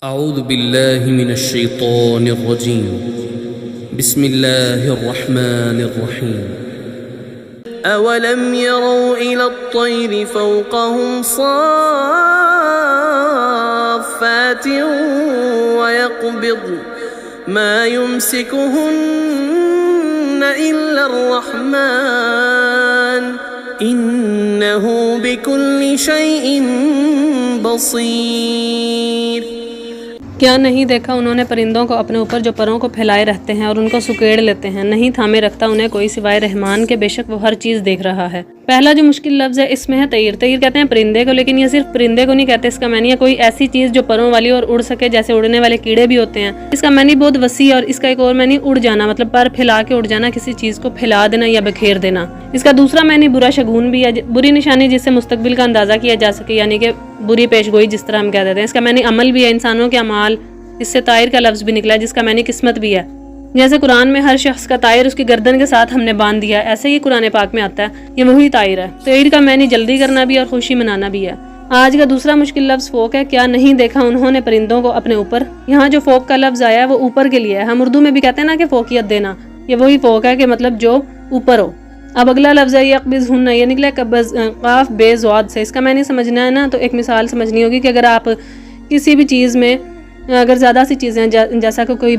أعوذ بالله من الشيطان الرجيم بسم الله الرحمن الرحيم أولم يروا إلى الطير فوقهم صافات ويقبضن ما يمسكهن إلا الرحمن إنه بكل شيء بصير۔ کیا نہیں دیکھا انہوں نے پرندوں کو اپنے اوپر جو پروں کو پھیلائے رہتے ہیں اور ان کو سکیڑ لیتے ہیں، نہیں تھامے رکھتا انہیں کوئی سوائے رحمان کے، بے شک وہ ہر چیز دیکھ رہا ہے۔ پہلا جو مشکل لفظ ہے اس میں ہے طیر۔ طیر کہتے ہیں پرندے کو، لیکن یہ صرف پرندے کو نہیں کہتے، اس کا معنی ہے کوئی ایسی چیز جو پروں والی اور اڑ سکے، جیسے اڑنے والے کیڑے بھی ہوتے ہیں۔ اس کا معنی بہت وسیع، اور اس کا ایک اور معنی اڑ جانا، مطلب پر پھیلا کے اڑ جانا، کسی چیز کو پھیلا دینا یا بکھیر دینا۔ اس کا دوسرا معنی برا شگون بھی ہے، بری نشانی جس سے مستقبل کا اندازہ کیا جا سکے، یعنی کہ بری پیش گوئی جس طرح ہم کہہ دیتے ہیں۔ اس کا معنی عمل بھی ہے، انسانوں کے اعمال، اس سے طائر کا لفظ بھی نکلا ہے جس کا معنی قسمت بھی ہے۔ جیسے قرآن میں ہر شخص کا طائر اس کی گردن کے ساتھ ہم نے باندھ دیا، ایسے ہی قرآن پاک میں آتا ہے یہ وہی طائر ہے۔ طائر کا معنی جلدی کرنا بھی اور خوشی منانا بھی ہے۔ آج کا دوسرا مشکل لفظ فوق ہے۔ کیا نہیں دیکھا انہوں نے پرندوں کو اپنے اوپر؟ یہاں جو فوق کا لفظ آیا ہے وہ اوپر کے لیے ہے۔ ہم اردو میں بھی کہتے ہیں نا کہ فوقیت دینا، یہ وہی فوق ہے کہ مطلب جو اوپر ہو۔ اب اگلا لفظ ہے یقبضہن، یہ نکلا قبض قاف بے زواد سے۔ اس کا معنی سمجھنا ہے نا تو ایک مثال سمجھنی ہوگی کہ اگر آپ کسی بھی چیز میں اگر زیادہ سی چیزیں جیسا کہ کوئی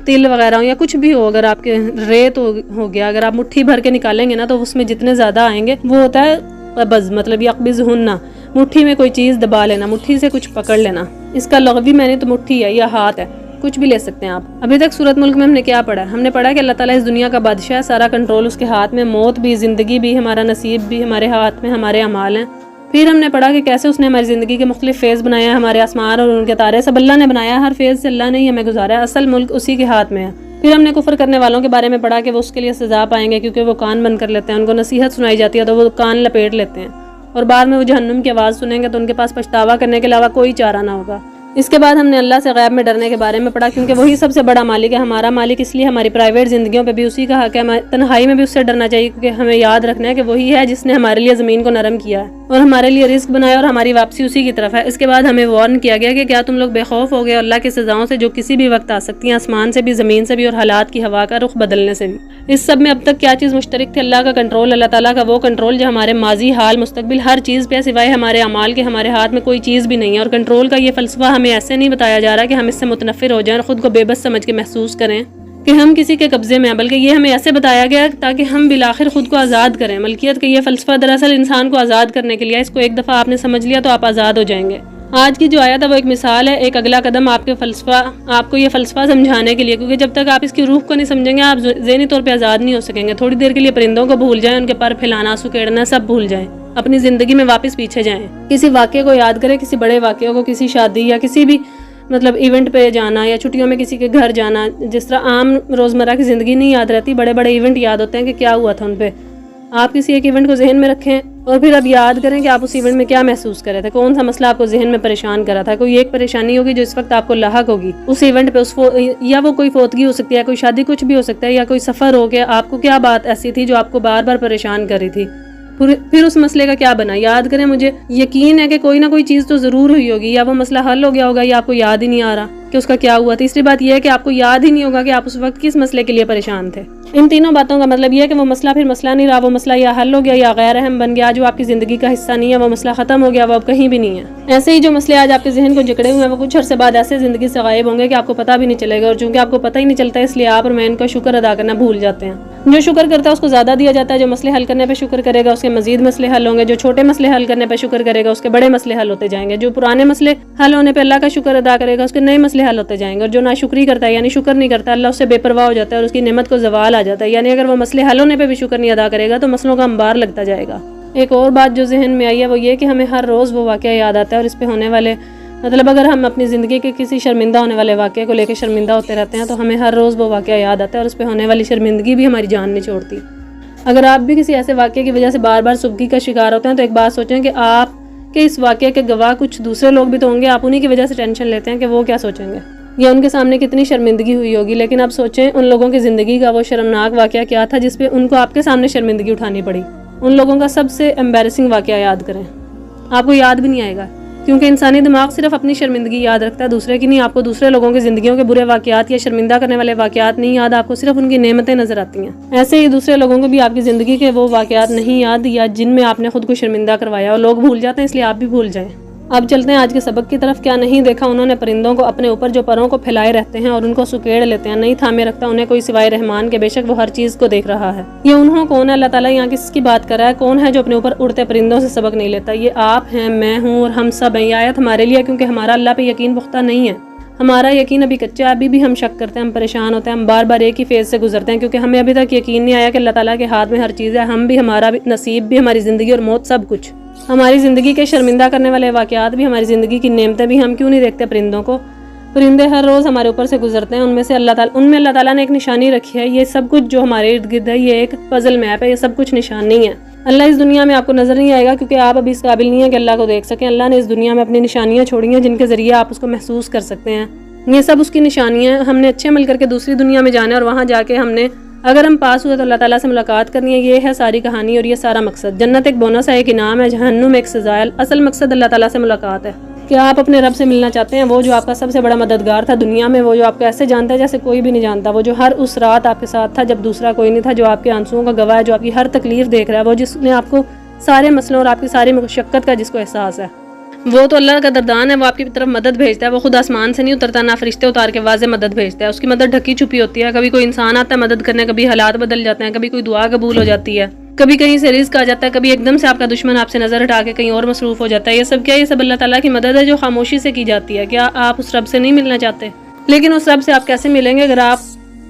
تل وغیرہ ہو یا کچھ بھی ہو، اگر آپ کے ریت ہو گیا، اگر آپ مٹھی بھر کے نکالیں گے نا تو اس میں جتنے زیادہ آئیں گے وہ ہوتا ہے قبض، مطلب یقبضہن، مٹھی میں کوئی چیز دبا لینا، مٹھی سے کچھ پکڑ لینا۔ اس کا لغوی معنی تو مٹھی ہے یا ہاتھ ہے، کچھ بھی لے سکتے ہیں آپ۔ ابھی تک سورۃ ملک میں ہم نے کیا پڑھا ہے؟ ہم نے پڑھا کہ اللہ تعالیٰ اس دنیا کا بادشاہ ہے، سارا کنٹرول اس کے ہاتھ میں، موت بھی، زندگی بھی، ہمارا نصیب بھی ہمارے ہاتھ میں، ہمارے اعمال ہیں۔ پھر ہم نے پڑھا کہ کیسے اس نے ہماری زندگی کے مختلف فیز بنایا ہے، ہمارے آسمان اور ان کے تارے سب اللہ نے بنایا، ہر فیز سے اللہ نے ہی ہمیں گزارا ہے، اصل ملک اسی کے ہاتھ میں ہے۔ پھر ہم نے کفر کرنے والوں کے بارے میں پڑھا کہ وہ اس کے لیے سزا پائیں گے کیونکہ وہ کان بند کر لیتے ہیں، ان کو نصیحت سنائی جاتی ہے تو وہ کان لپیٹ لیتے ہیں، اور بعد میں وہ جہنم کی آواز سنیں گے تو ان کے پاس پچھتاوا کرنے کے علاوہ کوئی چارہ نہ ہوگا۔ اس کے بعد ہم نے اللہ سے غیب میں ڈرنے کے بارے میں پڑھا کیونکہ وہی سب سے بڑا مالک ہے، ہمارا مالک، اس لیے ہماری پرائیویٹ زندگیوں پہ بھی اسی کا حق ہے، تنہائی میں بھی اس سے ڈرنا چاہیے کیونکہ ہمیں یاد رکھنا ہے کہ وہی ہے جس نے ہمارے لیے زمین کو نرم کیا ہے اور ہمارے لیے رزق بنایا، اور ہماری واپسی اسی کی طرف ہے۔ اس کے بعد ہمیں وارن کیا گیا کہ کیا تم لوگ بے خوف ہو گئے اللہ کی سزاؤں سے جو کسی بھی وقت آ سکتی ہیں، آسمان سے بھی، زمین سے بھی، اور حالات کی ہوا کا رخ بدلنے سے بھی۔ اس سب میں اب تک کیا چیز مشترک تھی؟ اللہ کا کنٹرول، اللہ تعالیٰ کا وہ کنٹرول جو ہمارے ماضی، حال، مستقبل ہر چیز پہ، سوائے ہمارے اعمال کے ہمارے ہاتھ میں کوئی چیز بھی نہیں ہے۔ اور کنٹرول کا یہ فلسفہ ہمیں ایسے نہیں بتایا جا رہا کہ ہم اس سے متنفر ہو جائیں اور خود کو بے بس سمجھ کے محسوس کریں کہ ہم کسی کے قبضے میں ہیں، بلکہ یہ ہمیں ایسے بتایا گیا تاکہ ہم بالآخر خود کو آزاد کریں۔ ملکیت کا یہ فلسفہ دراصل انسان کو آزاد کرنے کے لیے، اس کو ایک دفعہ آپ نے سمجھ لیا تو آپ آزاد ہو جائیں گے۔ آج کی جو آیت ہے وہ ایک مثال ہے، ایک اگلا قدم آپ کو یہ فلسفہ سمجھانے کے لیے، کیونکہ جب تک آپ اس کی روح کو نہیں سمجھیں گے آپ ذہنی طور پہ آزاد نہیں ہو سکیں گے۔ تھوڑی دیر کے لیے پرندوں کو بھول جائیں، ان کے پر پھیلانا، سکیڑنا سب بھول جائیں، اپنی زندگی میں واپس پیچھے جائیں، کسی واقعے کو یاد کریں، کسی بڑے واقعے کو، کسی شادی یا کسی بھی مطلب ایونٹ پہ جانا یا چھٹیوں میں کسی کے گھر جانا، جس طرح عام روزمرہ کی زندگی نہیں یاد رہتی، بڑے بڑے ایونٹ یاد ہوتے ہیں کہ کیا ہوا تھا ان پہ۔ آپ کسی ایک ایونٹ کو ذہن میں رکھیں اور پھر اب یاد کریں کہ آپ اس ایونٹ میں کیا محسوس کر رہے تھے، کون سا مسئلہ آپ کو ذہن میں پریشان کر رہا تھا۔ کوئی ایک پریشانی ہوگی جو اس وقت آپ کو لاحق ہوگی اس ایونٹ پہ، یا وہ کوئی فوتگی ہو سکتی ہے، کوئی شادی، کچھ بھی ہو سکتا ہے، یا کوئی سفر ہو گیا، آپ کو کیا بات ایسی تھی جو آپ کو بار بار پریشان کر رہی تھی، پھر اس مسئلے کا کیا بنا، یاد کریں۔ مجھے یقین ہے کہ کوئی نہ کوئی چیز تو ضرور ہوئی ہوگی، یا وہ مسئلہ حل ہو گیا ہوگا یا آپ کو یاد ہی نہیں آ رہا کہ اس کا کیا ہوا۔ تیسری بات یہ ہے کہ آپ کو یاد ہی نہیں ہوگا کہ آپ اس وقت کس مسئلے کے لیے پریشان تھے۔ ان تینوں باتوں کا مطلب یہ ہے کہ وہ مسئلہ پھر مسئلہ نہیں رہا، وہ مسئلہ یا حل ہو گیا یا غیر اہم بن گیا، جو آپ کی زندگی کا حصہ نہیں ہے، وہ مسئلہ ختم ہو گیا، وہ اب کہیں بھی نہیں ہے۔ ایسے ہی جو مسئلے آج آپ کے ذہن کو جکڑے ہوئے ہیں وہ کچھ عرصے بعد ایسے زندگی سے غائب ہوں گے کہ آپ کو پتہ بھی نہیں چلے گا، اور چونکہ آپ کو پتہ ہی نہیں چلتا اس لیے آپ اور میں ان کا شکر ادا کرنا بھول جاتے ہیں۔ جو شکر کرتا ہے اس کو زیادہ دیا جاتا ہے، جو مسئلے حل کرنے پہ شکر کرے گا اس کے مزید مسئلے حل ہوں گے، جو چھوٹے مسئلے حل کرنے پہ شکر کرے گا اس کے بڑے مسئلے حل ہوتے جائیں گے، جو پرانے مسئلے حل ہونے پہ اللہ کا شکر ادا کرے گا اس کے نئے مسئلے حل ہوتے جائیں گے، اور جو ناشکری کرتا ہے یعنی شکر نہیں کرتا، اللہ اس سے بے پرواہ ہو جاتا ہے اور اس کی نعمت کو زوال آ جاتا ہے، یعنی اگر وہ مسئلے حل ہونے پہ بھی شکر نہیں ادا کرے گا تو مسئلوں کا انبار لگتا جائے گا۔ ایک اور بات جو ذہن میں آئی ہے وہ یہ کہ ہمیں ہر روز وہ واقعہ یاد آتا ہے، اور اس پہ ہونے والے مطلب اگر ہم اپنی زندگی کے کسی شرمندہ ہونے والے واقعے کو لے کے شرمندہ ہوتے رہتے ہیں تو ہمیں ہر روز وہ واقعہ یاد آتا ہے، اور اس پہ ہونے والی شرمندگی بھی ہماری جان نہیں چھوڑتی۔ اگر آپ بھی کسی ایسے واقعے کی وجہ سے بار بار سبکی کا شکار ہوتے ہیں تو ایک بات سوچیں کہ آپ کے اس واقعے کے گواہ کچھ دوسرے لوگ بھی تو ہوں گے، آپ انہی کی وجہ سے ٹینشن لیتے ہیں کہ وہ کیا سوچیں گے، یا ان کے سامنے کتنی شرمندگی ہوئی ہوگی۔ لیکن اب سوچیں ان لوگوں کی زندگی کا وہ شرمناک واقعہ کیا تھا جس پہ ان کو آپ کے سامنے شرمندگی اٹھانی پڑی۔ ان لوگوں کا سب سے ایمبیرسنگ واقعہ یاد کریں، آپ کو یاد بھی نہیں آئے گا۔ کیونکہ انسانی دماغ صرف اپنی شرمندگی یاد رکھتا ہے، دوسرے کی نہیں۔ آپ کو دوسرے لوگوں کی زندگیوں کے برے واقعات یا شرمندہ کرنے والے واقعات نہیں یاد، آپ کو صرف ان کی نعمتیں نظر آتی ہیں۔ ایسے ہی دوسرے لوگوں کو بھی آپ کی زندگی کے وہ واقعات نہیں یاد یا جن میں آپ نے خود کو شرمندہ کروایا، اور لوگ بھول جاتے ہیں، اس لیے آپ بھی بھول جائیں۔ اب چلتے ہیں آج کے سبق کی طرف۔ کیا نہیں دیکھا انہوں نے پرندوں کو اپنے اوپر جو پروں کو پھیلائے رہتے ہیں اور ان کو سکیڑ لیتے ہیں، نہیں تھامے رکھتا انہیں کوئی سوائے رحمان کے، بے شک وہ ہر چیز کو دیکھ رہا ہے۔ یہ انہوں کون ہے؟ اللہ تعالیٰ یہاں کس کی بات کر رہا ہے؟ کون ہے جو اپنے اوپر اڑتے پرندوں سے سبق نہیں لیتا؟ یہ آپ ہیں، میں ہوں اور ہم سب ہیں۔ یہ آیت ہمارے لیے، کیونکہ ہمارا اللہ پہ یقین پختہ نہیں ہے، ہمارا یقین ابھی کچا ہے، ابھی بھی ہم شک کرتے ہیں، ہم پریشان ہوتے ہیں، ہم بار بار ایک ہی فیز سے گزرتے ہیں، کیونکہ ہمیں ابھی تک یقین نہیں آیا کہ اللہ تعالیٰ کے ہاتھ میں ہر چیز ہے، ہم بھی، ہمارا بھی نصیب بھی، ہماری زندگی اور موت سب کچھ، ہماری زندگی کے شرمندہ کرنے والے واقعات بھی، ہماری زندگی کی نعمتیں بھی۔ ہم کیوں نہیں دیکھتے پرندوں کو؟ پرندے ہر روز ہمارے اوپر سے گزرتے ہیں، ان میں اللہ تعالیٰ نے ایک نشانی رکھی ہے۔ یہ سب کچھ جو ہمارے ارد گرد ہے، یہ ایک پزل میپ ہے، یہ سب کچھ نشان نہیں ہے۔ اللہ اس دنیا میں آپ کو نظر نہیں آئے گا، کیونکہ آپ ابھی اس قابل نہیں ہیں کہ اللہ کو دیکھ سکیں۔ اللہ نے اس دنیا میں اپنی نشانیاں چھوڑی ہیں جن کے ذریعے آپ اس کو محسوس کر سکتے ہیں۔ یہ سب اس کی نشانیاں ہیں۔ ہم نے اچھے عمل کر کے دوسری دنیا میں جانا ہے، اور وہاں جا کے ہم نے، اگر ہم پاس ہوئے تو اللہ تعالیٰ سے ملاقات کرنی ہے۔ یہ ہے ساری کہانی اور یہ سارا مقصد۔ جنت ایک بونس ہے، ایک انعام ہے، جہنم ایک سزا ہے۔ اصل مقصد اللہ تعالیٰ سے ملاقات ہے۔ کیا آپ اپنے رب سے ملنا چاہتے ہیں؟ وہ جو آپ کا سب سے بڑا مددگار تھا دنیا میں، وہ جو آپ کو ایسے جانتا ہے جیسے کوئی بھی نہیں جانتا، وہ جو ہر اس رات آپ کے ساتھ تھا جب دوسرا کوئی نہیں تھا، جو آپ کے آنسوؤں کا گواہ ہے، جو آپ کی ہر تکلیف دیکھ رہا ہے، وہ جس نے آپ کو سارے مسئلوں اور آپ کی ساری مشقت کا جس کو احساس ہے، وہ تو اللہ کا دردان ہے، وہ آپ کی طرف مدد بھیجتا ہے۔ وہ خود آسمان سے نہیں اترتا، نہ فرشتے اتار کے واضح مدد بھیجتا ہے، اس کی مدد ڈھکی چھپی ہوتی ہے۔ کبھی کوئی انسان آتا ہے مدد کرنے، کبھی حالات بدل جاتے ہیں، کبھی کوئی دعا قبول ہو جاتی ہے، کبھی کہیں سے رزق آ جاتا ہے، کبھی ایک دم سے آپ کا دشمن آپ سے نظر ہٹا کے کہیں اور مصروف ہو جاتا ہے۔ یہ سب کیا؟ یہ سب اللہ تعالیٰ کی مدد ہے جو خاموشی سے کی جاتی ہے۔ کیا آپ اس رب سے نہیں ملنا چاہتے؟ لیکن اس رب سے آپ کیسے ملیں گے اگر آپ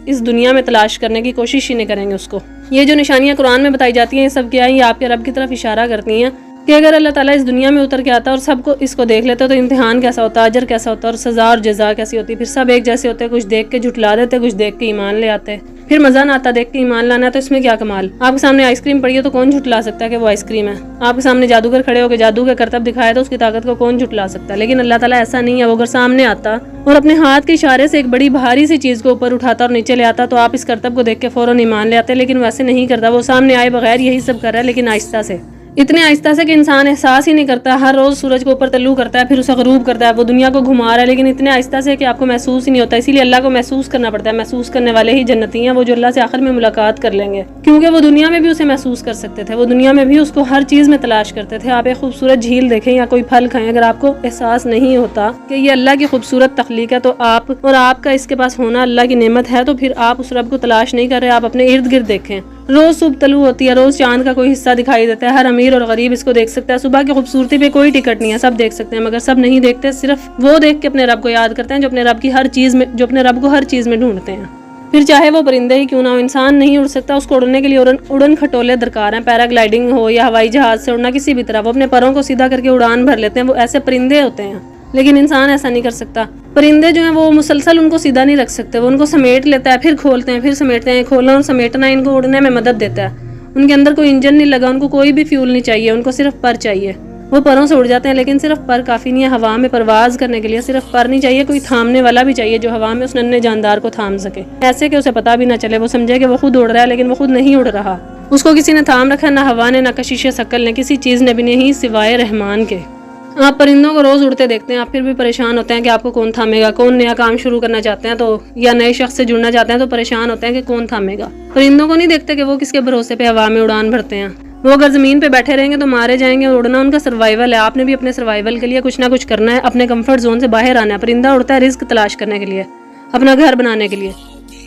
اس دنیا میں تلاش کرنے کی کوشش ہی نہیں کریں گے اس کو؟ یہ جو نشانیاں قرآن میں بتائی جاتی ہیں، یہ سب کیا ہے؟ یہ آپ کے رب کی طرف اشارہ کرتی ہیں کہ اگر اللہ تعالیٰ اس دنیا میں اتر کے آتا اور سب کو اس کو دیکھ لیتا تو امتحان کیسا ہوتا، اجر کیسا ہوتا، اور سزا اور جزا کیسی ہوتی۔ پھر سب ایک جیسے ہوتے، کچھ دیکھ کے جھٹلا دیتے، کچھ دیکھ کے ایمان لے آتے۔ پھر مزہ نہ آتا دیکھ کے ایمان لانا، تو اس میں کیا کمال؟ آپ کے سامنے آئس کریم پڑی ہے تو کون جھٹلا سکتا ہے کہ وہ آئس کریم ہے؟ آپ کے سامنے جادوگر کھڑے ہو کے جادو کا کرتب دکھائے تو اس کی طاقت کو کون جھٹلا سکتا ہے؟ لیکن اللہ تعالیٰ ایسا نہیں ہے۔ وہ اگر سامنے آتا اور اپنے ہاتھ کے اشارے سے ایک بڑی بھاری سی چیز کو اوپر اٹھاتا اور نیچے لے آتا تو آپ اس کرتب کو دیکھ کے فوراً ایمان لے آتے، لیکن ویسے نہیں کرتا۔ وہ سامنے آئے بغیر یہی سب کر رہا ہے، لیکن آہستہ سے، اتنے آہستہ سے کہ انسان احساس ہی نہیں کرتا۔ ہر روز سورج کو اوپر طلوع کرتا ہے، پھر اسے غروب کرتا ہے، وہ دنیا کو گھما رہا ہے، لیکن اتنے آہستہ سے کہ آپ کو محسوس ہی نہیں ہوتا۔ اسی لیے اللہ کو محسوس کرنا پڑتا ہے۔ محسوس کرنے والے ہی جنتی ہیں، وہ جو اللہ سے آخر میں ملاقات کر لیں گے، کیونکہ وہ دنیا میں بھی اسے محسوس کر سکتے تھے، وہ دنیا میں بھی اس کو ہر چیز میں تلاش کرتے تھے۔ آپ ایک خوبصورت جھیل دیکھیں یا کوئی پھل کھائیں، اگر آپ کو احساس نہیں ہوتا کہ یہ اللہ کی خوبصورت تخلیق ہے تو آپ اور آپ کا اس کے پاس ہونا اللہ کی نعمت ہے، تو پھر آپ اس رب کو تلاش نہیں کر رہے۔ آپ اپنے ارد گرد دیکھیں، روز صبح طلوع ہوتی ہے، روز چاند کا کوئی حصہ دکھائی دیتا ہے، ہر امیر اور غریب اس کو دیکھ سکتا ہے۔ صبح کی خوبصورتی پہ کوئی ٹکٹ نہیں ہے، سب دیکھ سکتے ہیں، مگر سب نہیں دیکھتے، صرف وہ دیکھ کے اپنے رب کو یاد کرتے ہیں جو اپنے رب کو ہر چیز میں ڈھونڈتے ہیں۔ پھر چاہے وہ پرندے ہی کیوں نہ ہو، انسان نہیں اڑ سکتا، اس کو اڑنے کے لیے اڑن کھٹولے درکار ہیں۔ پیرا گلائیڈنگ ہو یا ہوائی جہاز سے اڑنا، کسی بھی طرح وہ اپنے پروں کو سیدھا کر کے اڑان بھر لیتے ہیں، وہ ایسے پرندے ہوتے ہیں، لیکن انسان ایسا نہیں کر سکتا۔ پرندے جو ہیں وہ مسلسل ان کو سیدھا نہیں رکھ سکتے، وہ ان کو سمیٹ لیتا ہے، پھر کھولتے ہیں، پھر سمیٹتے ہیں۔ کھولنا اور سمیٹنا ان کو اڑنے میں مدد دیتا ہے۔ ان کے اندر کوئی انجن نہیں لگا، ان کو کوئی بھی فیول نہیں چاہیے، ان کو صرف پر چاہیے۔ وہ پروں سے اڑ جاتے ہیں، لیکن صرف پر کافی نہیں ہے۔ ہوا میں پرواز کرنے کے لیے صرف پر نہیں چاہیے، کوئی تھامنے والا بھی چاہیے جو ہوا میں اس ننھے جاندار کو تھام سکے، ایسے کہ اسے پتہ بھی نہ چلے، وہ سمجھے کہ وہ خود اڑ رہا ہے لیکن وہ خود نہیں اڑ رہا، اس کو کسی نے تھام رکھا، نہ ہوا نے، نہ کشش ثقل نے، کسی چیز نے بھی نہیں سوائے رحمان کے۔ آپ پرندوں کو روز اڑتے دیکھتے ہیں، آپ پھر بھی پریشان ہوتے ہیں کہ آپ کو کون تھامے گا۔ کون نیا کام شروع کرنا چاہتے ہیں تو یا نئے شخص سے جڑنا چاہتے ہیں تو پریشان ہوتے ہیں کہ کون تھامے گا۔ پرندوں کو نہیں دیکھتے کہ وہ کس کے بھروسے پہ ہوا میں اڑان بھرتے ہیں۔ وہ اگر زمین پہ بیٹھے رہیں گے تو مارے جائیں گے، اڑنا ان کا سروائیول ہے۔ آپ نے بھی اپنے سروائیول کے لیے کچھ نہ کچھ کرنا ہے، اپنے کمفرٹ زون سے باہر آنا ہے۔ پرندہ اڑتا ہے رزق تلاش کرنے کے لیے، اپنا گھر بنانے کے لیے۔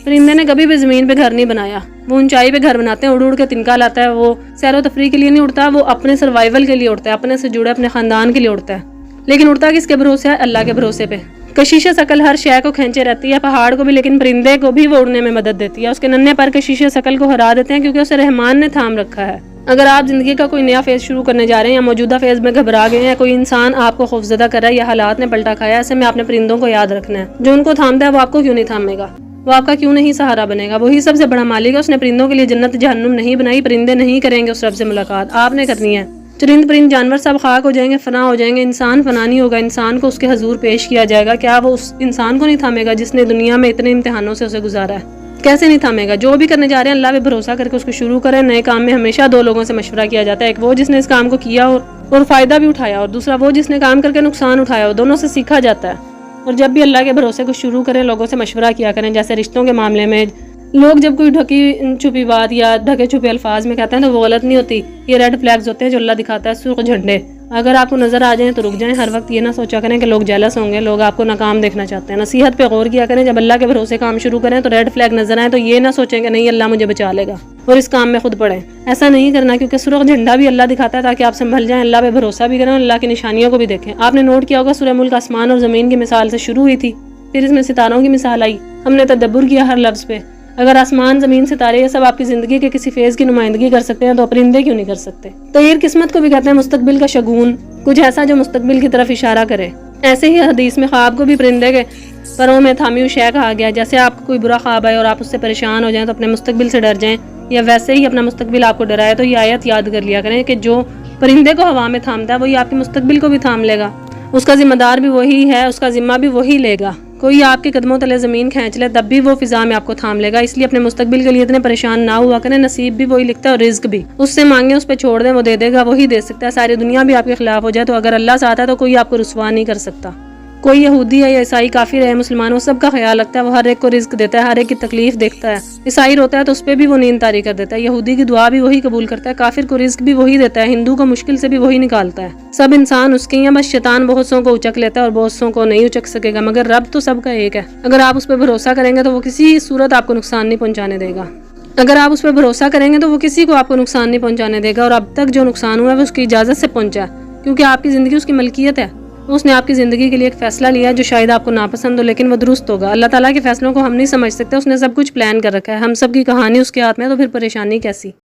پرندے نے کبھی بھی زمین پہ گھر نہیں بنایا، وہ اونچائی پہ گھر بناتے ہیں، اڑ اڑ کے تنکا لاتا ہے۔ وہ سیر و تفریح کے لیے نہیں اڑتا، وہ اپنے سروائیول کے لیے اڑتا ہے، اپنے سے جڑے اپنے خاندان کے لیے اڑتا ہے۔ لیکن اڑتا کس کے بھروسے ہے؟ اللہ کے بھروسے پہ۔ کشش ثقل ہر شے کو کھینچے رہتی ہے، پہاڑ کو بھی، لیکن پرندے کو بھی وہ اڑنے میں مدد دیتی ہے۔ اس کے ننھے پر کشش ثقل کو ہرا دیتے ہیں کیونکہ اسے رحمان نے تھام رکھا ہے۔ اگر آپ زندگی کا کوئی نیا فیز شروع کرنے جا رہے ہیں یا موجودہ فیز میں گھبرا گئے ہیں، کوئی انسان آپ کو خوفزدہ کر رہا ہے یا حالات نے پلٹا کھایا، ایسے میں آپ نے پرندوں کو یاد رکھنا ہے۔ جو ان کو تھامتا ہے وہ آپ کو کیوں نہیں تھامے گا؟ وہ آپ کا کیوں نہیں سہارا بنے گا؟ وہی سب سے بڑا مالک ہے، اس نے پرندوں کے لیے جنت جہنم نہیں بنائی۔ پرندے نہیں کریں گے اس رب سے ملاقات، آپ نے کرنی ہے۔ چرند پرند جانور سب خاک ہو جائیں گے، فنا ہو جائیں گے، انسان فنا نہیں ہوگا، انسان کو اس کے حضور پیش کیا جائے گا۔ کیا وہ اس انسان کو نہیں تھامے گا جس نے دنیا میں اتنے امتحانوں سے اسے گزارا ہے؟ کیسے نہیں تھامے گا؟ جو بھی کرنے جا رہے ہیں اللہ پہ بھروسہ کر کے اس کو شروع کریں. نئے کام میں ہمیشہ دو لوگوں سے مشورہ کیا جاتا ہے, ایک وہ جس نے اس کام کو کیا اور فائدہ بھی اٹھایا, اور دوسرا وہ جس نے کام کر کے نقصان اٹھایا ہو. دونوں سے سیکھا جاتا ہے. اور جب بھی اللہ کے بھروسے کو شروع کریں لوگوں سے مشورہ کیا کریں. جیسے رشتوں کے معاملے میں لوگ جب کوئی ڈھکی چھپی بات یا ڈھکے چھپے الفاظ میں کہتے ہیں تو وہ غلط نہیں ہوتی. یہ ریڈ فلیگز ہوتے ہیں جو اللہ دکھاتا ہے, سرخ جھنڈے. اگر آپ کو نظر آ جائیں تو رک جائیں. ہر وقت یہ نہ سوچا کریں کہ لوگ جیلس ہوں گے, لوگ آپ کو ناکام دیکھنا چاہتے ہیں. نصیحت پہ غور کیا کریں. جب اللہ کے بھروسے کام شروع کریں تو ریڈ فلیگ نظر آئیں تو یہ نہ سوچیں کہ نہیں اللہ مجھے بچا لے گا اور اس کام میں خود پڑیں. ایسا نہیں کرنا, کیونکہ سرخ جھنڈا بھی اللہ دکھاتا ہے تاکہ آپ سنبھل جائیں, اللہ پہ بھروسہ بھی کریں اور اللہ کی نشانیوں کو بھی دیکھیں. آپ نے نوٹ کیا ہوگا سورہ ملک آسمان اور زمین کی مثال سے شروع ہوئی تھی, پھر اس میں ستاروں کی مثال آئی. ہم نے تدبر کیا ہر لفظ پہ. اگر آسمان زمین ستارے یہ سب آپ کی زندگی کے کسی فیز کی نمائندگی کر سکتے ہیں تو پرندے کیوں نہیں کر سکتے؟ تغیر قسمت کو بھی کہتے ہیں مستقبل کا شگون, کچھ ایسا جو مستقبل کی طرف اشارہ کرے. ایسے ہی حدیث میں خواب کو بھی پرندے کے پروں میں تھامی ہوئی شے کہا گیا. جیسے آپ کو کوئی برا خواب آئے اور آپ اس سے پریشان ہو جائیں تو اپنے مستقبل سے ڈر جائیں, یا ویسے ہی اپنا مستقبل آپ کو ڈرائے تو یہ آیت یاد کر لیا کریں کہ جو پرندے کو ہوا میں تھامتا ہے وہی آپ کے مستقبل کو بھی تھام لے گا. اس کا ذمہ دار بھی وہی ہے, اس کا ذمہ بھی وہی لے گا. کوئی آپ کے قدموں تلے زمین کھینچ لے تب بھی وہ فضا میں آپ کو تھام لے گا. اس لیے اپنے مستقبل کے لیے اتنے پریشان نہ ہوا کریں. نصیب بھی وہی لکھتا ہے اور رزق بھی. اس سے مانگیں, اس پہ چھوڑ دیں, وہ دے دے گا, وہی دے سکتا ہے. ساری دنیا بھی آپ کے خلاف ہو جائے تو اگر اللہ چاہتا ہے تو کوئی آپ کو رسوا نہیں کر سکتا. کوئی یہودی ہے یا عیسائی کافر ہے مسلمان, وہ سب کا خیال رکھتا ہے. وہ ہر ایک کو رزق دیتا ہے, ہر ایک کی تکلیف دیکھتا ہے. عیسائی روتا ہے تو اس پہ بھی وہ نیند طاری کر دیتا ہے. یہودی کی دعا بھی وہی قبول کرتا ہے, کافر کو رزق بھی وہی دیتا ہے, ہندو کو مشکل سے بھی وہی نکالتا ہے. سب انسان اس کے ہیں, بس شیطان بہت سوں کو اچک لیتا ہے اور بہت سوں کو نہیں اچک سکے گا, مگر رب تو سب کا ایک ہے. اگر آپ اس پہ بھروسہ کریں گے تو وہ کسی صورت آپ کو نقصان نہیں پہنچانے دے گا. اگر آپ اس پہ بھروسہ کریں گے تو وہ کسی کو آپ کو نقصان نہیں پہنچانے دے گا. اور اب تک جو نقصان ہوا ہے وہ اس کی اجازت سے پہنچا ہے, کیونکہ آپ کی زندگی اس کی ملکیت ہے. اس نے آپ کی زندگی کے لیے ایک فیصلہ لیا جو شاید آپ کو ناپسند ہو لیکن وہ درست ہوگا. اللہ تعالیٰ کے فیصلوں کو ہم نہیں سمجھ سکتے, اس نے سب کچھ پلان کر رکھا ہے. ہم سب کی کہانی اس کے ہاتھ میں ہے, تو پھر پریشانی کیسی؟